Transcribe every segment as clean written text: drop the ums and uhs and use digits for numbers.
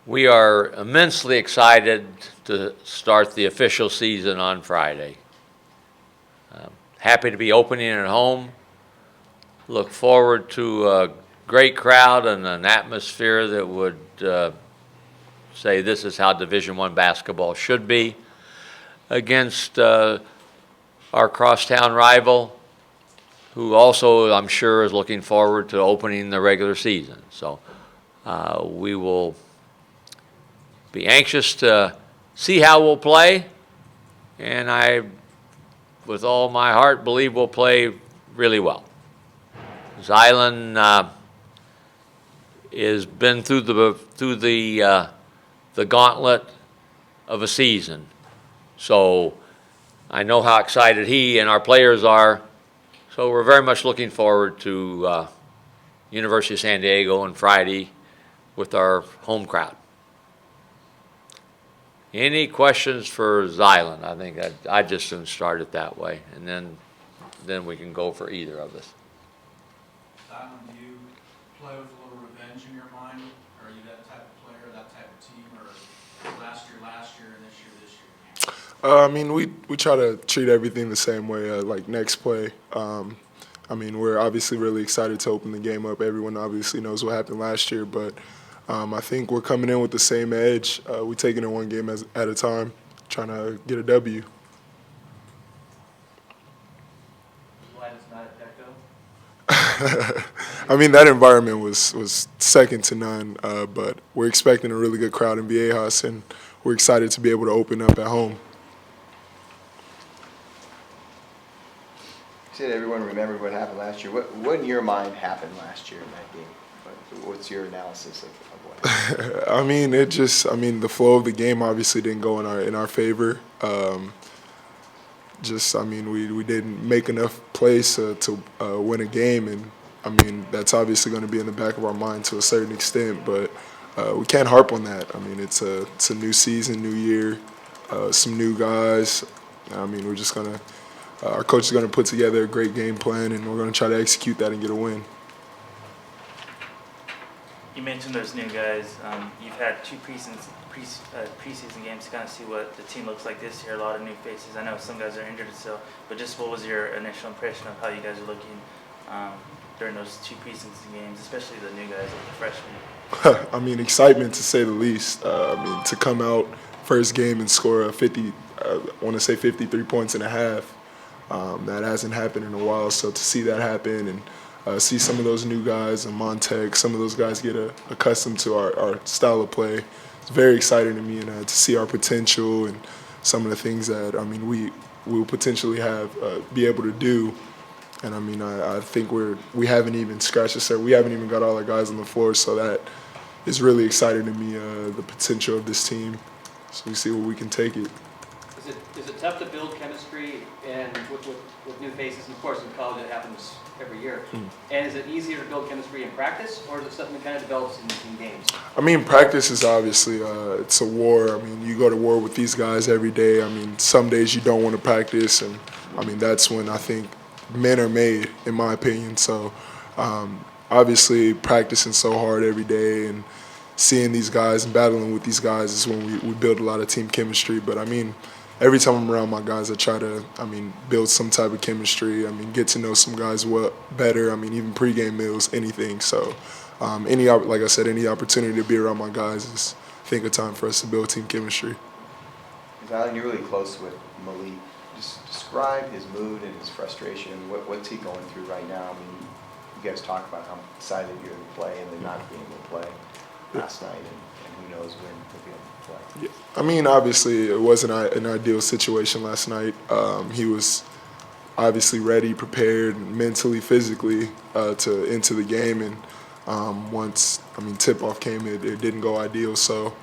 We are immensely excited to start the official season on Friday. Happy to be opening at home. Look forward to a great crowd and an atmosphere that would say this is how Division I basketball should be against our crosstown rival, who also, I'm sure, is looking forward to opening the regular season. So we will be anxious to see how we'll play, and I, with all my heart, believe we'll play really well. Zylan has been through the gauntlet of a season, so I know how excited he and our players are. So we're very much looking forward to University of San Diego on Friday with our home crowd. Any questions for Zylan? I think I'd just soon start it that way, and then we can go for either of us. Zylan, do you play with a little revenge in your mind? Or are you that type of player, that type of team, or last year, and this year? I mean, we try to treat everything the same way, like next play. I mean, we're obviously really excited to open the game up. Everyone obviously knows what happened last year, but I think we're coming in with the same edge. We're taking it one game at a time, trying to get a W. Why does not that go? I mean, that environment was second to none, but we're expecting a really good crowd in Viejas, and we're excited to be able to open up at home. You said everyone remembered what happened last year. What in your mind happened last year in that game? What's your analysis of what happened? I mean, the flow of the game obviously didn't go in our favor. I mean, we didn't make enough plays to win a game, and I mean, that's obviously going to be in the back of our mind to a certain extent, but we can't harp on that. I mean, it's a new season, new year, some new guys. I mean, we're just going to our coach is going to put together a great game plan, and we're going to try to execute that and get a win. You mentioned those new guys. You've had two preseason games to kind of see what the team looks like this year. A lot of new faces. I know some guys are injured still, but just what was your initial impression of how you guys are looking during those two preseason games, especially the new guys, like the freshmen? I mean, excitement to say the least. I mean, to come out first game and score a 53 points and a half. That hasn't happened in a while, so to see that happen and see some of those new guys and Montec, some of those guys get accustomed to our style of play, it's very exciting to me, and to see our potential and some of the things that, I mean, we will potentially be able to do. And I mean, I think we haven't even scratched the surface. We haven't even got all our guys on the floor, so that is really exciting to me, the potential of this team. So we see where we can take it. Is it tough to build chemistry and with new faces? And of course, in college it happens every year. And is it easier to build chemistry in practice, or is it something that kind of develops in games? I mean, practice is obviously it's a war. I mean, you go to war with these guys every day. I mean, some days you don't want to practice, and I mean that's when I think men are made, in my opinion. So obviously, practicing so hard every day and seeing these guys and battling with these guys is when we build a lot of team chemistry. But I mean, every time I'm around my guys, I try to, build some type of chemistry. Get to know some guys better. Even pregame meals, anything. So, like I said, any opportunity to be around my guys is, I think, a time for us to build team chemistry. Zylan, you're really close with Malik. Just describe his mood and his frustration. What's he going through right now? I mean, you guys talk about how excited you're to play and then not being able to play last night, and who knows when he'll be able to play. Yeah. Obviously, it wasn't an ideal situation last night. He was obviously ready, prepared, mentally, physically to into the game, and once tip-off came, it didn't go ideal. So,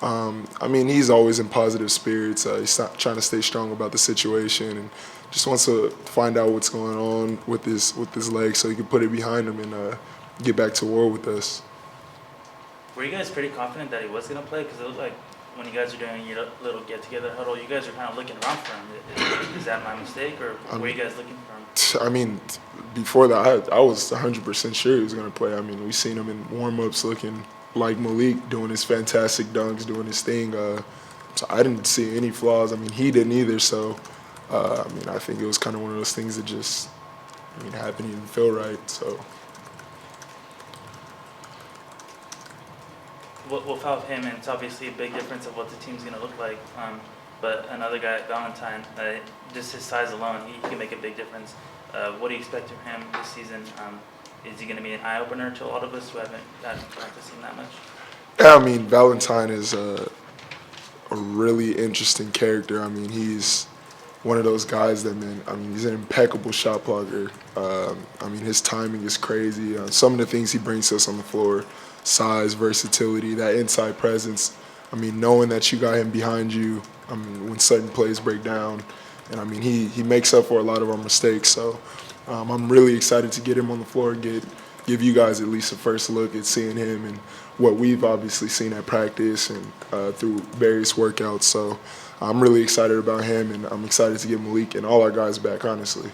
he's always in positive spirits. He's not trying to stay strong about the situation, and just wants to find out what's going on with his leg, so he can put it behind him and get back to war with us. Were you guys pretty confident that he was going to play? Because it looked like when you guys are doing your little get-together huddle, you guys are kind of looking around for him. Is that my mistake, or were you guys looking for him? Before that, I was 100% sure he was going to play. We seen him in warm-ups looking like Malik doing his fantastic dunks, doing his thing. So I didn't see any flaws. I mean, he didn't either. So, I mean, I think it was kind of one of those things that just, I mean, happened. He didn't feel right. So. Without him, and it's obviously a big difference of what the team's going to look like. But another guy, Valentine, just his size alone, he can make a big difference. What do you expect from him this season? Is he going to be an eye-opener to a lot of us who haven't gotten to practice him that much? Yeah, I mean, Valentine is a really interesting character. I mean, he's one of those guys that, man, I mean, he's an impeccable shot blocker. I mean, his timing is crazy. Some of the things he brings to us on the floor, size, versatility, that inside presence. I mean, knowing that you got him behind you, I mean, when certain plays break down. And, I mean, he makes up for a lot of our mistakes. So I'm really excited to get him on the floor and give you guys at least a first look at seeing him and what we've obviously seen at practice and through various workouts. So I'm really excited about him, and I'm excited to get Malik and all our guys back, honestly.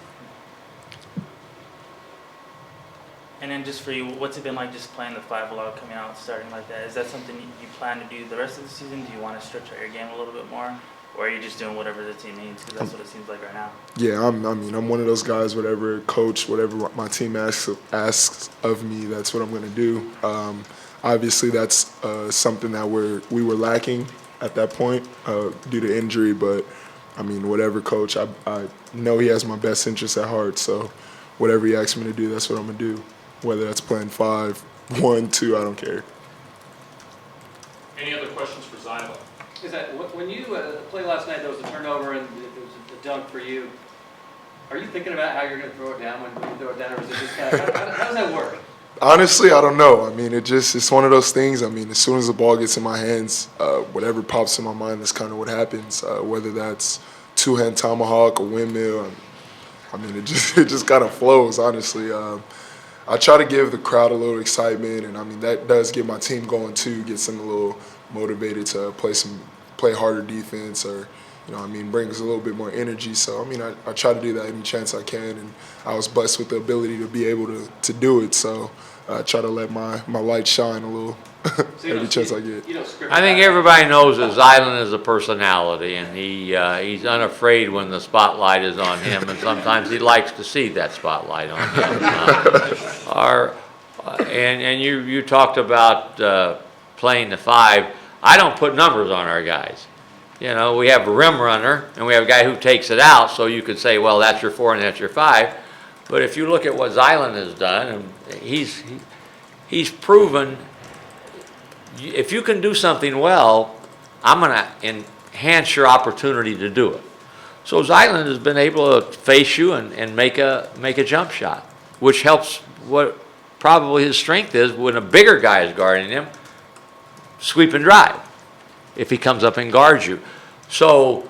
And then just for you, what's it been like just playing the 5 a lot, coming out, starting like that? Is that something you plan to do the rest of the season? Do you want to stretch out your game a little bit more? Or are you just doing whatever the team needs? Because that's what it seems like right now. Yeah, I'm one of those guys, whatever coach, whatever my team asks of me, that's what I'm going to do. Obviously, that's something that we were lacking at that point due to injury. But, I mean, whatever coach, I know he has my best interest at heart. So whatever he asks me to do, that's what I'm going to do. Whether that's playing 5, 1, 2, I don't care. Any other questions for Zylan? Is that when you played last night, there was a turnover and there was a dunk for you. Are you thinking about how you're going to throw it down when you throw it down, or is it just kind of, how does that work? Honestly, I don't know. I mean, it's one of those things. I mean, as soon as the ball gets in my hands, whatever pops in my mind, that's kind of what happens. Whether that's two-hand tomahawk or windmill, I mean, it just kind of flows, honestly. I try to give the crowd a little excitement, and I mean that does get my team going too, gets them a little motivated to play harder defense, or brings a little bit more energy. So I mean I try to do that any chance I can, and I was blessed with the ability to be able to do it. So I try to let my light shine a little every chance I get. I think everybody knows that Zylan is a personality, and he's unafraid when the spotlight is on him, and sometimes he likes to see that spotlight on him. And you talked about playing the 5. I don't put numbers on our guys. You know, we have a rim runner, and we have a guy who takes it out, so you could say, well, that's your 4 and that's your 5. But if you look at what Zylan has done, and he's proven, if you can do something well, I'm going to enhance your opportunity to do it. So Zylan has been able to face you and make a jump shot, which helps what probably his strength is when a bigger guy is guarding him, sweep and drive, if he comes up and guards you. So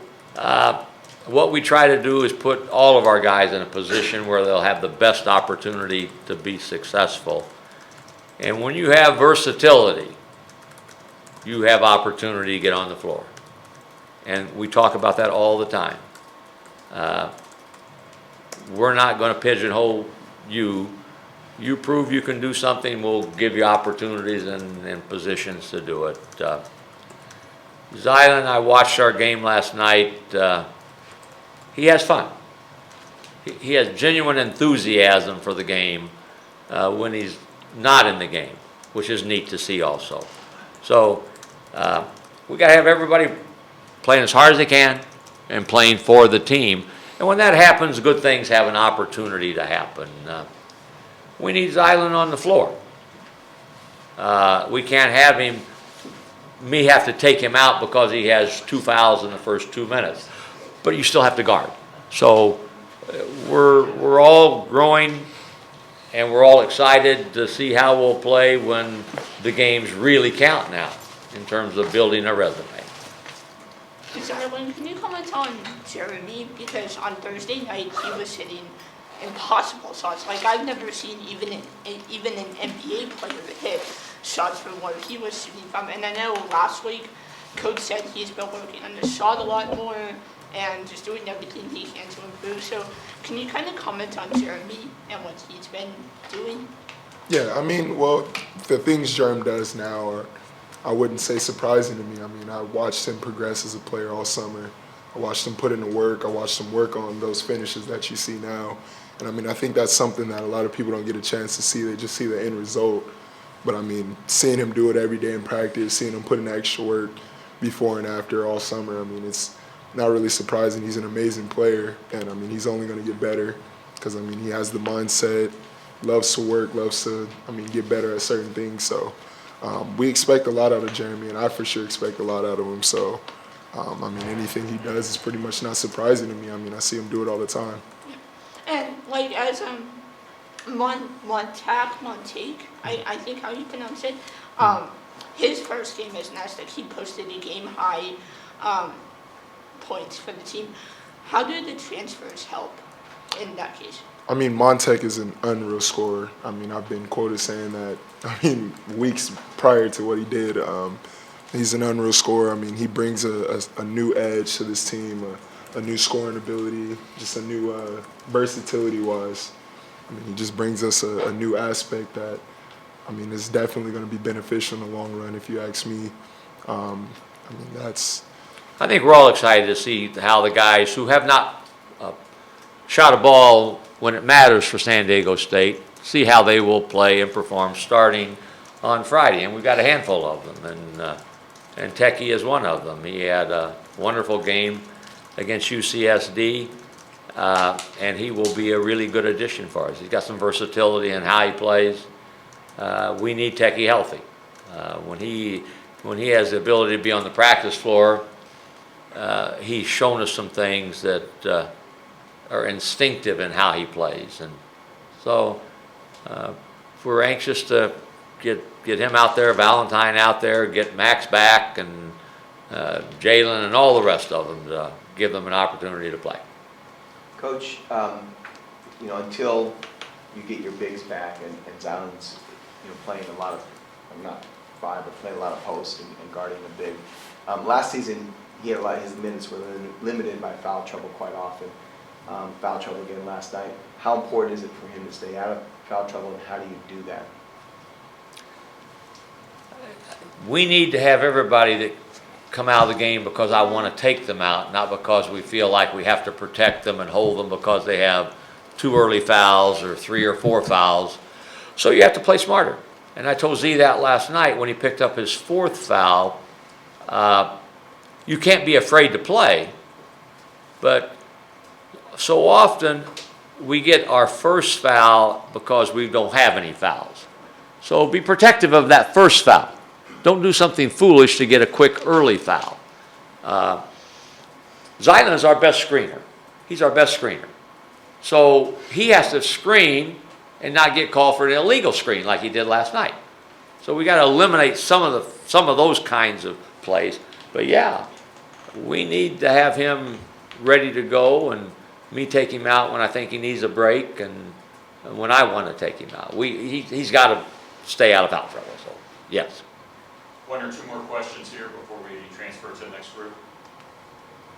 what we try to do is put all of our guys in a position where they'll have the best opportunity to be successful. And when you have versatility, you have opportunity to get on the floor. And we talk about that all the time. We're not going to pigeonhole you. You prove you can do something, we'll give you opportunities and positions to do it. Zylan, I watched our game last night. He has fun. He has genuine enthusiasm for the game when he's not in the game, which is neat to see also. So we got to have everybody playing as hard as they can and playing for the team. And when that happens, good things have an opportunity to happen. We need Zylan on the floor. We can't have me have to take him out because he has 2 fouls in the first 2 minutes. But you still have to guard. So we're all growing, and we're all excited to see how we'll play when the games really count now in terms of building a resume. Zylan, can you comment on Jeremy? Because on Thursday night he was hitting impossible shots. Like I've never seen even an NBA player hit shots from where he was shooting from. And I know last week Coach said he's been working on the shot a lot more and just doing everything he can to improve. So can you kind of comment on Jeremy and what he's been doing? Yeah, I mean, well, the things Germ does now are, I wouldn't say surprising to me. I mean, I watched him progress as a player all summer. I watched him put in the work. I watched him work on those finishes that you see now. And I mean, I think that's something that a lot of people don't get a chance to see. They just see the end result. But I mean, seeing him do it every day in practice, seeing him put in the extra work before and after all summer, I mean, it's not really surprising. He's an amazing player. And I mean, he's only going to get better because, I mean, he has the mindset, loves to work, loves to, I mean, get better at certain things. So we expect a lot out of Jeremy, and I for sure expect a lot out of him. So, I mean, anything he does is pretty much not surprising to me. I mean, I see him do it all the time. And like as Montague, I think how you pronounce it. His first game as Nasdaq, he posted a game high points for the team. How do the transfers help in that case? I mean, Montek is an unreal scorer. I mean, I've been quoted saying that, I mean, weeks prior to what he did. He's an unreal scorer. I mean, he brings a new edge to this team, a new scoring ability, just a new versatility-wise. I mean, he just brings us a new aspect that, I mean, is definitely going to be beneficial in the long run, if you ask me. I mean, that's... I think we're all excited to see how the guys who have not shot a ball when it matters for San Diego State, see how they will play and perform starting on Friday. And we've got a handful of them, and Techie is one of them. He had a wonderful game against UCSD, and he will be a really good addition for us. He's got some versatility in how he plays. We need Techie healthy. When he has the ability to be on the practice floor, he's shown us some things that are instinctive in how he plays, and so we're anxious to get him out there, Valentine out there, get Max back, and Zylan and all the rest of them to give them an opportunity to play. Coach, you know, until you get your bigs back and Zylan's, you know, playing a lot of, not five, but playing a lot of post and guarding the big. Last season, he had a lot of his minutes were limited by foul trouble quite often. Foul trouble again last night. How important is it for him to stay out of foul trouble, and how do you do that? We need to have everybody that come out of the game because I want to take them out, not because we feel like we have to protect them and hold them because they have 2 early fouls or 3 or 4 fouls. So you have to play smarter. And I told Z that last night when he picked up his 4th foul. You can't be afraid to play, but so often we get our first foul because we don't have any fouls. So be protective of that first foul. Don't do something foolish to get a quick early foul. Zylan is our best screener. He's our best screener. So he has to screen and not get called for an illegal screen like he did last night. So we got to eliminate some of those kinds of plays. But yeah, we need to have him ready to go, and me take him out when I think he needs a break, and when I want to take him out. He's got to stay out of foul trouble. So yes. 1 or 2 more questions here before we transfer to the next group.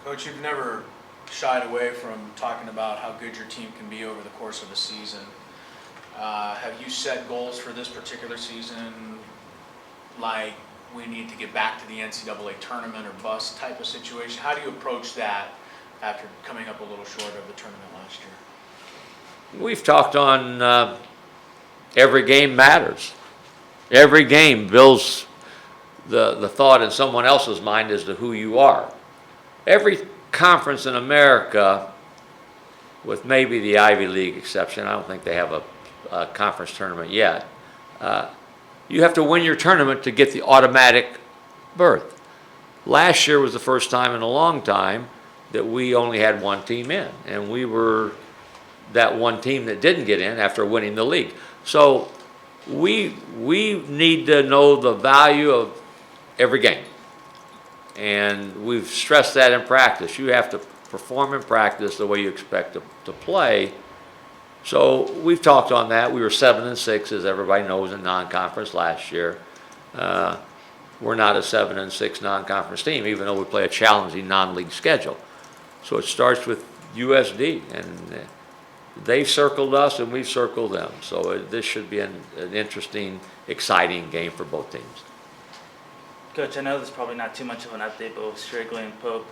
Coach, you've never shied away from talking about how good your team can be over the course of a season. Have you set goals for this particular season, like we need to get back to the NCAA tournament or bust type of situation? How do you approach that after coming up a little short of the tournament last year? We've talked on every game matters. Every game builds the thought in someone else's mind as to who you are. Every conference in America, with maybe the Ivy League exception, I don't think they have a conference tournament yet, you have to win your tournament to get the automatic berth. Last year was the first time in a long time that we only had 1 team in, and we were that 1 team that didn't get in after winning the league. So we need to know the value of every game, and we've stressed that in practice. You have to perform in practice the way you expect to play. So we've talked on that. We were 7-6, as everybody knows, in non-conference last year. We're not a 7-6 non-conference team, even though we play a challenging non-league schedule. So it starts with USD, and they've circled us and we've circled them. So this should be an interesting, exciting game for both teams. Coach, I know there's probably not too much of an update, but with Strigley and Pope,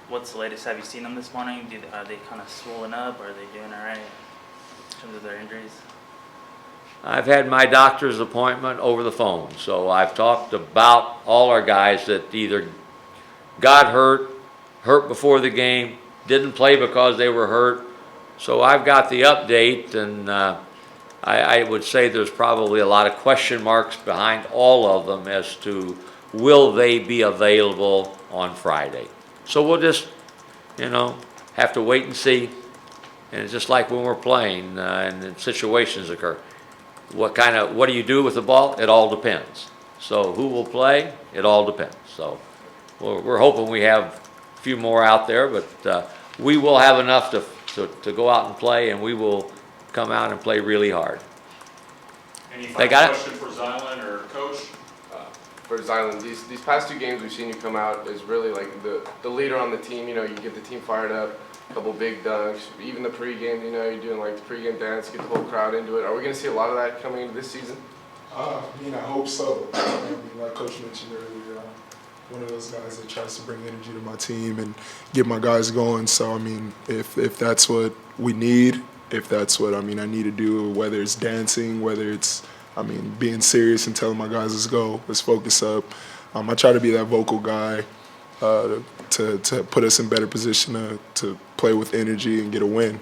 what's the latest? Have you seen them this morning? Are they kind of swollen up, or are they doing all right in terms of their injuries? I've had my doctor's appointment over the phone, so I've talked about all our guys that either got hurt before the game, didn't play because they were hurt. So I've got the update, and I would say there's probably a lot of question marks behind all of them as to will they be available on Friday. So we'll just, have to wait and see. And it's just like when we're playing and then situations occur. What do you do with the ball? It all depends. So who will play? It all depends. So we're hoping we have a few more out there, but we will have enough to go out and play, and we will come out and play really hard. Any They final got it? question for Zylan or Coach? For Zylan, these past 2 games we've seen you come out as really like the leader on the team. You get the team fired up, a couple big dunks, even the pregame. You're doing like the pregame dance, get the whole crowd into it. Are we going to see a lot of that coming into this season? I hope so. Like Coach mentioned earlier, one of those guys that tries to bring energy to my team and get my guys going. So, if that's what we need, if that's what I need to do, whether it's dancing, whether it's, being serious and telling my guys, let's go, let's focus up. I try to be that vocal guy to put us in better position to play with energy and get a win.